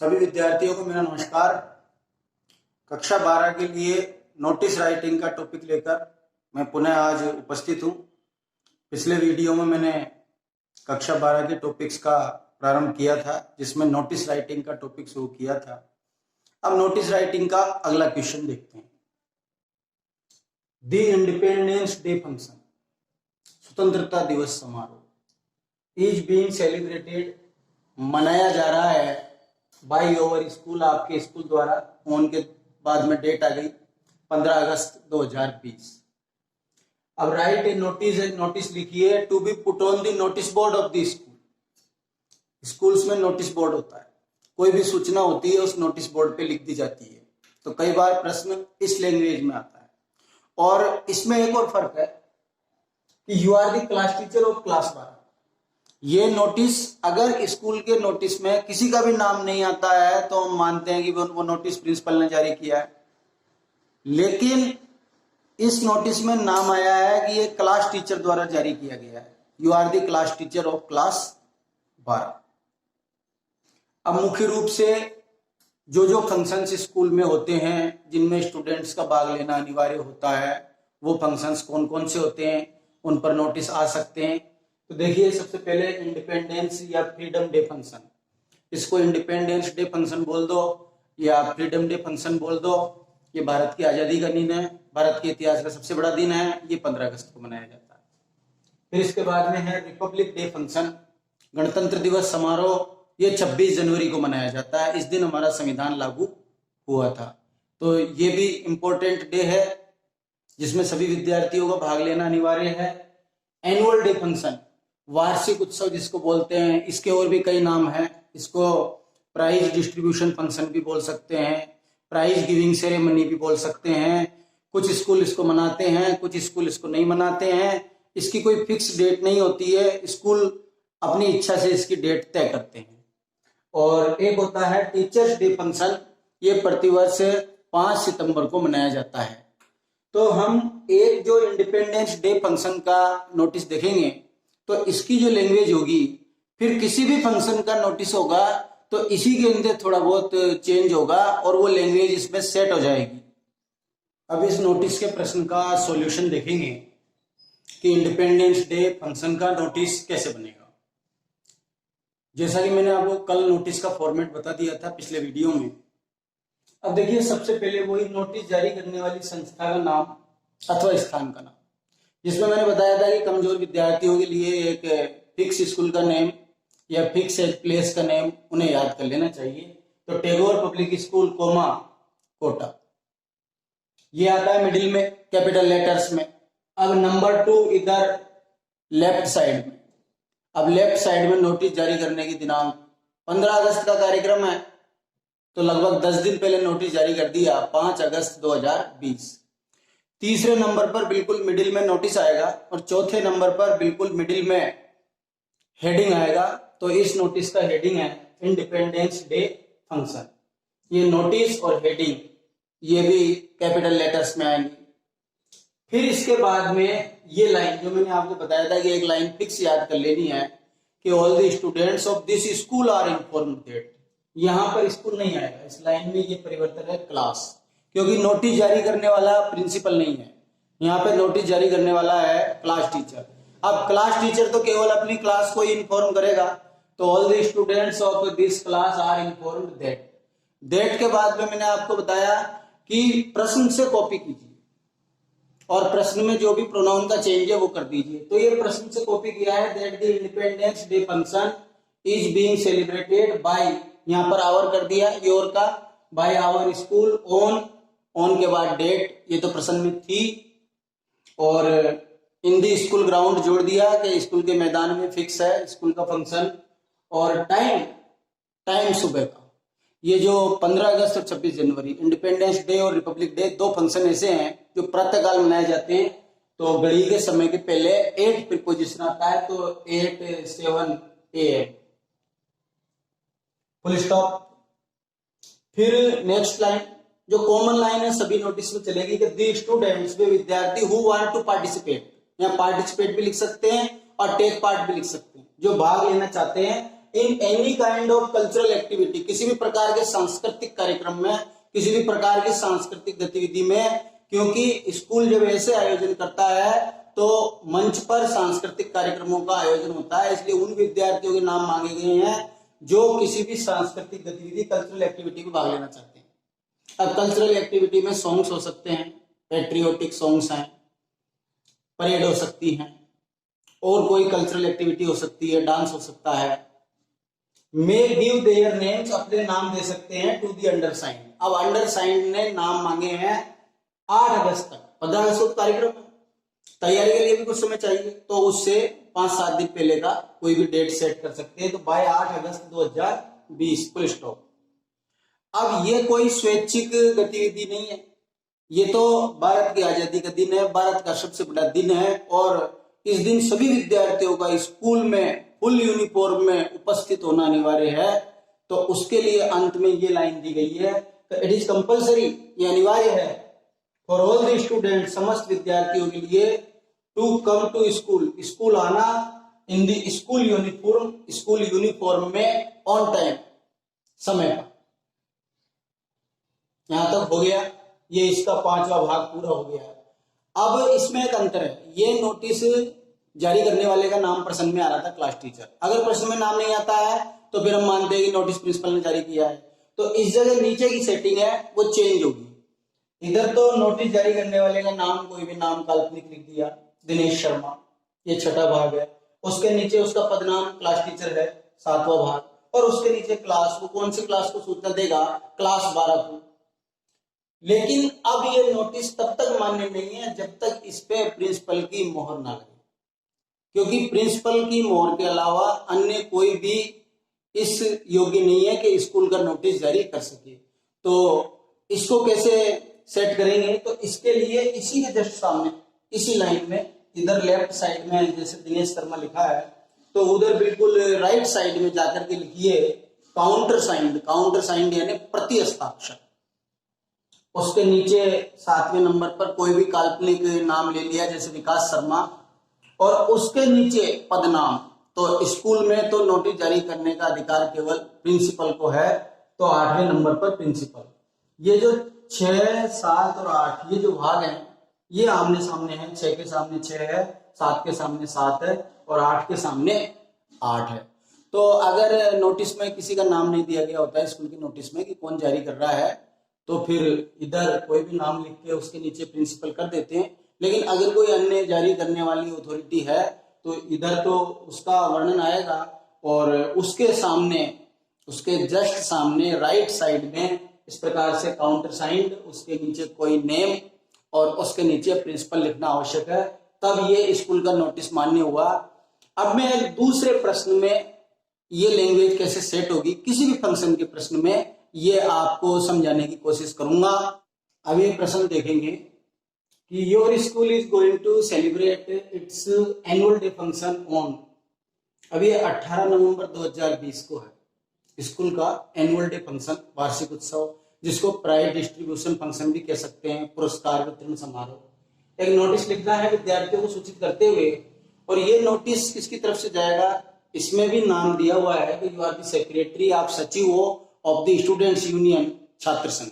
सभी विद्यार्थियों को मेरा नमस्कार। कक्षा 12 के लिए नोटिस राइटिंग का टॉपिक लेकर मैं पुनः आज उपस्थित हूँ। पिछले वीडियो में मैंने कक्षा 12 के टॉपिक्स का प्रारंभ किया था, जिसमें नोटिस राइटिंग का टॉपिक शुरू किया था। अब नोटिस राइटिंग का अगला क्वेश्चन देखते हैं। द इंडिपेंडेंस डे फंक्शन, स्वतंत्रता दिवस समारोह, इज बीइंग सेलिब्रेटेड, मनाया जा रहा है बाय योर स्कूल, आपके स्कूल द्वारा। ऑन के बाद में डेट आ गई 15 अगस्त 2020। अब राइट ए नोटिस, नोटिस लिखिए to be put on the notice board of the school. Schools में नोटिस बोर्ड होता है, कोई भी सूचना होती है उस नोटिस बोर्ड पे लिख दी जाती है। तो कई बार प्रश्न इस लैंग्वेज में आता है। और इसमें एक और फर्क है कि you are the class teacher of class 12। ये नोटिस अगर स्कूल के नोटिस में किसी का भी नाम नहीं आता है तो हम मानते हैं कि वो नोटिस प्रिंसिपल ने जारी किया है। लेकिन इस नोटिस में नाम आया है कि ये क्लास टीचर द्वारा जारी किया गया है। You are the class teacher of class 12। अब मुख्य रूप से जो फंक्शंस स्कूल में होते हैं, जिनमें स्टूडेंट्स का भाग लेना अनिवार्य होता है, वो फंक्शंस कौन कौन से होते हैं, उन पर नोटिस आ सकते हैं। तो देखिए, सबसे पहले इंडिपेंडेंस या फ्रीडम डे फंक्शन, इसको इंडिपेंडेंस डे फंक्शन बोल दो या फ्रीडम डे फंक्शन बोल दो। ये भारत की आजादी का दिन है, भारत के इतिहास का सबसे बड़ा दिन है। ये 15 अगस्त को मनाया जाता है। फिर इसके बाद में है रिपब्लिक डे फंक्शन, गणतंत्र दिवस समारोह। ये 26 जनवरी को मनाया जाता है। इस दिन हमारा संविधान लागू हुआ था। तो ये भी इंपॉर्टेंट डे है जिसमें सभी विद्यार्थियों को भाग लेना अनिवार्य है। एनुअल डे फंक्शन, वार्षिक उत्सव जिसको बोलते हैं, इसके और भी कई नाम हैं। इसको प्राइज डिस्ट्रीब्यूशन फंक्शन भी बोल सकते हैं, प्राइज गिविंग सेरेमनी भी बोल सकते हैं। कुछ स्कूल इसको मनाते हैं, कुछ स्कूल इसको नहीं मनाते हैं। इसकी कोई फिक्स डेट नहीं होती है, स्कूल अपनी इच्छा से इसकी डेट तय करते हैं। और एक होता है टीचर्स डे फंक्शन, ये प्रतिवर्ष 5 सितंबर को मनाया जाता है। तो हम एक जो इंडिपेंडेंस डे फंक्शन का नोटिस देखेंगे तो इसकी जो लैंग्वेज होगी, फिर किसी भी फंक्शन का नोटिस होगा तो इसी के अंदर थोड़ा बहुत चेंज होगा और वो लैंग्वेज इसमें सेट हो जाएगी। अब इस नोटिस के प्रश्न का सॉल्यूशन देखेंगे कि इंडिपेंडेंस डे फंक्शन का नोटिस कैसे बनेगा। जैसा कि मैंने आपको कल नोटिस का फॉर्मेट बता दिया था पिछले वीडियो में। अब देखिए, सबसे पहले वही नोटिस जारी करने वाली संस्था का नाम अथवा स्थान का नाम, जिसमें मैंने बताया था कि कमजोर विद्यार्थियों के लिए एक फिक्स स्कूल का नेम या फिक्स प्लेस का नेम उन्हें याद कर लेना चाहिए। तो Tagore public school comma Kota, ये आता है मिडिल में कैपिटल लेटर्स में। अब नंबर 2 इधर लेफ्ट साइड में। अब लेफ्ट साइड में नोटिस जारी करने की दिनांक 15 अगस्त का कार्यक्रम है, तो लगभग 10 दिन पहले नोटिस जारी कर दिया, 5 अगस्त 2020। तीसरे नंबर पर बिल्कुल मिडिल में नोटिस आएगा और चौथे नंबर पर बिल्कुल मिडिल में हेडिंग आएगा। तो इस नोटिस का हेडिंग है इंडिपेंडेंस डे फंक्शन। ये नोटिस और हेडिंग ये भी कैपिटल लेटर्स में आएंगी। फिर इसके बाद में ये लाइन जो मैंने आपको बताया था कि एक लाइन फिक्स याद कर लेनी है कि all the students of this school are informed that. यहाँ पर स्कूल नहीं आएगा, इस लाइन में ये परिवर्तन है क्लास, क्योंकि नोटिस जारी करने वाला प्रिंसिपल नहीं है। यहाँ पे नोटिस जारी करने वाला है क्लास टीचर। अब क्लास टीचर तो केवल अपनी क्लास को इन्फॉर्म करेगा, तो all the students of this class are informed that. That के बाद में मैंने आपको बताया कि प्रश्न से कॉपी कीजिए और प्रश्न में जो भी प्रोनाउन का चेंज है वो कर दीजिए। तो ये प्रश्न से कॉपी किया है, that the independence day function is being celebrated by, यहाँ पर आवर कर दिया योर का, बाय आवर स्कूल ऑन के बाद डेट, ये तो प्रश्न में थी, और इन दी स्कूल ग्राउंड जोड़ दिया कि स्कूल के मैदान में फिक्स है स्कूल का फंक्शन। और टाइम सुबह का। ये जो 15 अगस्त और 26 जनवरी, इंडिपेंडेंस डे और रिपब्लिक डे, दो फंक्शन ऐसे हैं जो प्रातःकाल मनाए जाते हैं। तो घड़ी के समय के पहले 8 प्रीपोजिशन आता है, तो 8 7 AM, फुल स्टॉप। फिर नेक्स्ट लाइन जो कॉमन लाइन है सभी नोटिस में चलेगी कि दी स्टूडेंट्स, वे विद्यार्थी, हु वांट टू पार्टिसिपेट, यहाँ पार्टिसिपेट भी लिख सकते हैं और टेक पार्ट भी लिख सकते हैं, जो भाग लेना चाहते हैं इन any kind of cultural activity, किसी भी प्रकार के सांस्कृतिक कार्यक्रम में, किसी भी प्रकार की सांस्कृतिक गतिविधि में, क्योंकि स्कूल जब ऐसे आयोजन करता है तो मंच पर सांस्कृतिक कार्यक्रमों का आयोजन होता है, इसलिए उन विद्यार्थियों के नाम मांगे गए हैं जो किसी भी सांस्कृतिक गतिविधि, कल्चरल एक्टिविटी में भाग लेना चाहते हैं। अब कल्चरल एक्टिविटी में सॉन्ग्स हो सकते हैं, पेट्रियोटिक सॉन्ग्स हैं, परेड हो सकती हैं, और कोई कल्चरल एक्टिविटी हो सकती है, डांस हो सकता है। मे गिव देयर नेम्स, अपने नाम दे सकते हैं टू दी अंडरसाइंड। अब अंडरसाइंड ने नाम मांगे हैं 8 अगस्त तक। 15 अगस्त को कार्यक्रम है, तैयारी के लिए भी कुछ समय चाहिए, तो उससे 5-7 दिन पहले का कोई भी डेट सेट कर सकते हैं। तो बाय 8 अगस्त 2020 फुल स्टॉप। अब ये कोई स्वैच्छिक गतिविधि नहीं है, ये तो भारत की आजादी का दिन है, भारत का सबसे बड़ा दिन है, और इस दिन सभी विद्यार्थियों का स्कूल में फुल यूनिफॉर्म में उपस्थित होना अनिवार्य है। तो उसके लिए अंत में ये लाइन दी गई है, इट इज कंपल्सरी, ये अनिवार्य है फॉर ऑल द स्टूडेंट, समस्त विद्यार्थियों के लिए, to come to school, school आना in the school uniform, school uniform में ऑन टाइम, समय पर। यहां तक हो गया, ये इसका 5वां भाग पूरा हो गया है। अब इसमें एक अंतर है, ये नोटिस जारी करने वाले का नाम प्रश्न में आ रहा था क्लास टीचर। अगर प्रश्न में नाम नहीं आता है तो फिर हम मानते हैं कि नोटिस प्रिंसिपल ने जारी किया है। तो इस जगह नीचे की सेटिंग है वो चेंज होगी। इधर तो नोटिस जारी करने वाले का नाम, कोई भी नाम काल्पनिक लिख दिया, दिनेश शर्मा, ये 6ठा भाग है। उसके नीचे उसका पदनाम क्लास टीचर है, 7वां भाग, और उसके नीचे क्लास, वो कौन सी क्लास को सूचना देगा, क्लास 12 को। लेकिन अब ये नोटिस तब तक मान्य नहीं है जब तक इस पे प्रिंसिपल की मोहर ना लगे, क्योंकि प्रिंसिपल की मोहर के अलावा अन्य कोई भी इस योग्य नहीं है कि स्कूल का नोटिस जारी कर सके। तो इसको कैसे सेट करेंगे, तो इसके लिए इसी के जस्ट सामने, इसी लाइन में, इधर लेफ्ट साइड में जैसे दिनेश शर्मा लिखा है, तो उधर बिल्कुल राइट साइड में जाकर के लिखिए काउंटर साइंड। काउंटर साइंड यानी प्रति हस्ताक्षर। उसके नीचे 7वें नंबर पर कोई भी काल्पनिक नाम ले लिया, जैसे विकास शर्मा, और उसके नीचे पदनाम। तो स्कूल में तो नोटिस जारी करने का अधिकार केवल प्रिंसिपल को है, तो 8वें नंबर पर प्रिंसिपल। ये जो 6, 7 और 8 ये जो भाग हैं, ये आमने सामने हैं। 6 के सामने 6 है, 7 के सामने 7 है, और 8 के सामने 8 है। तो अगर नोटिस में किसी का नाम नहीं दिया गया होता है, स्कूल की नोटिस में, कि कौन जारी कर रहा है, तो फिर इधर कोई भी नाम लिख के उसके नीचे प्रिंसिपल कर देते हैं। लेकिन अगर कोई अन्य जारी करने वाली अथॉरिटी है तो इधर तो उसका वर्णन आएगा, और उसके सामने, उसके जस्ट सामने राइट साइड में इस प्रकार से काउंटर साइंड, उसके नीचे कोई नेम और उसके नीचे प्रिंसिपल लिखना आवश्यक है, तब ये स्कूल का नोटिस मान्य हुआ। अब मैं दूसरे प्रश्न में ये लैंग्वेज कैसे सेट होगी किसी भी फंक्शन के प्रश्न में, ये आपको समझाने की कोशिश करूंगा। अब ये प्रश्न देखेंगे कि your school is going to celebrate its annual day function on, अब ये 18 नवंबर 2020 को है स्कूल का एनुअल डे फंक्शन, वार्षिक उत्सव, जिसको प्राइज डिस्ट्रीब्यूशन फंक्शन भी कह सकते हैं, पुरस्कार वितरण समारोह। एक नोटिस लिखना है विद्यार्थियों को सूचित करते हुए, और ये नोटिस किसकी तरफ से जाएगा, इसमें भी नाम दिया हुआ है कि यू आर द सेक्रेटरी, आप सचिव हो ऑफ द स्टूडेंट्स यूनियन, छात्र संघ।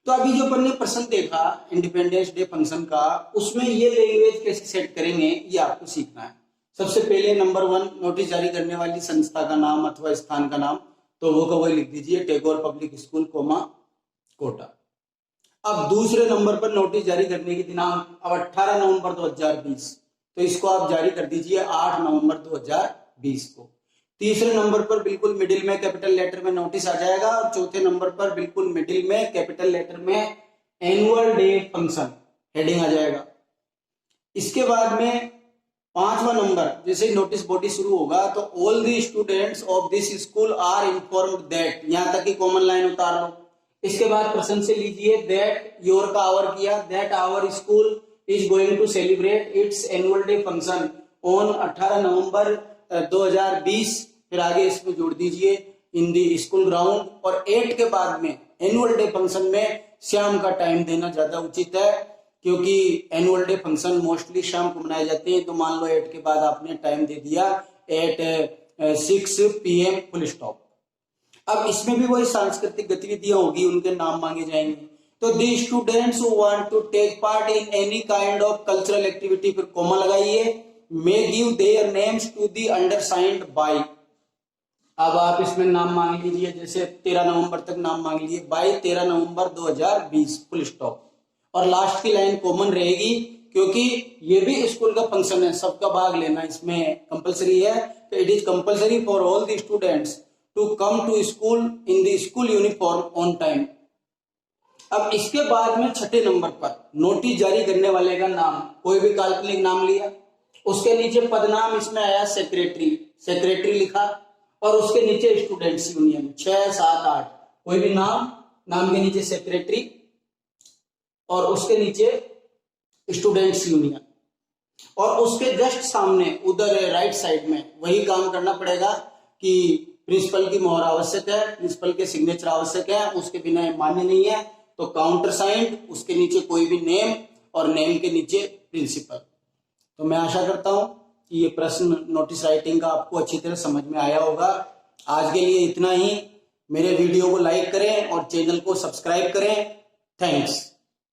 तो अभी जो अपन ने प्रश्न देखा इंडिपेंडेंस डे फंक्शन का, उसमें ये लैंग्वेज कैसे सेट करेंगे ये आपको सीखना है। सबसे पहले नंबर 1, नोटिस जारी करने वाली संस्था का नाम अथवा स्थान का नाम, तो वो का वही लिख दीजिए, टैगोर पब्लिक स्कूल, कोटा। अब दूसरे नंबर पर नोटिस जारी करने की दिनांक, अब 18 नवंबर 2020, तो इसको आप जारी कर दीजिए 8 नवंबर 2020 को। तीसरे नंबर पर बिल्कुल मिडिल में कैपिटल लेटर में नोटिस आ जाएगा, और चौथे नंबर पर बिल्कुल मिडिल में कैपिटल लेटर में एनुअल डे फंक्शन हेडिंग आ जाएगा। इसके बाद में 5वां नंबर, जैसे नोटिस बॉडी शुरू होगा, तो all the students of this school are informed that, यहां तक की कॉमन लाइन उतार लो। इसके बाद प्रश्न से लीजिए दैट, योर का आवर किया, that our school is going to celebrate its annual day function on 18 November 2020, फिर आगे इसमें जोड़ दीजिए इन दी स्कूल ग्राउंड, और 8 के बाद में एनुअल डे फंक्शन में शाम का टाइम देना ज्यादा उचित है, क्योंकि एनुअल डे फंक्शन मोस्टली शाम को मनाए जाते हैं। तो मान लो 8 के बाद आपने टाइम दे दिया 8 6 PM फुल स्टॉप। अब इसमें भी वही सांस्कृतिक गतिविधियां होगी, उनके नाम मांगे जाएंगे। तो the students who want to take part in any kind of cultural activity, फिर कोमा लगाइए, may give their names to the undersigned by. अब आप इसमें नाम मांग लीजिए, जैसे 13 नवंबर तक नाम मांग लीजिए, बाय 13 नवंबर 2020 फुल स्टॉप। और लास्ट की लाइन कॉमन रहेगी, क्योंकि ये भी स्कूल का फंक्शन है, सबका भाग लेना इसमें कंपलसरी है। It is compulsory for all the students to come to school in the school uniform on time. अब इसके बाद में छठे नंबर पर नोटिस जारी करने वाले का नाम, कोई भी काल्पनिक नाम लिया, उसके नीचे पदनाम इसमें आया सेक्रेटरी, सेक्रेटरी लिखा, और उसके नीचे स्टूडेंट्स यूनियन 6, 7, 8, कोई भी नाम, नाम के नीचे सेक्रेटरी और उसके नीचे स्टूडेंट्स यूनियन, और उसके जस्ट सामने उधर राइट साइड में वही काम करना पड़ेगा कि प्रिंसिपल की मोहर आवश्यक है, प्रिंसिपल के सिग्नेचर आवश्यक है, उसके बिना मान्य नहीं है। तो काउंटर साइंड, उसके नीचे कोई भी नेम और नेम के नीचे प्रिंसिपल। तो मैं आशा करता हूं कि ये प्रश्न नोटिस राइटिंग का आपको अच्छी तरह समझ में आया होगा। आज के लिए इतना ही। मेरे वीडियो को लाइक करें और चैनल को सब्सक्राइब करें। थैंक्स।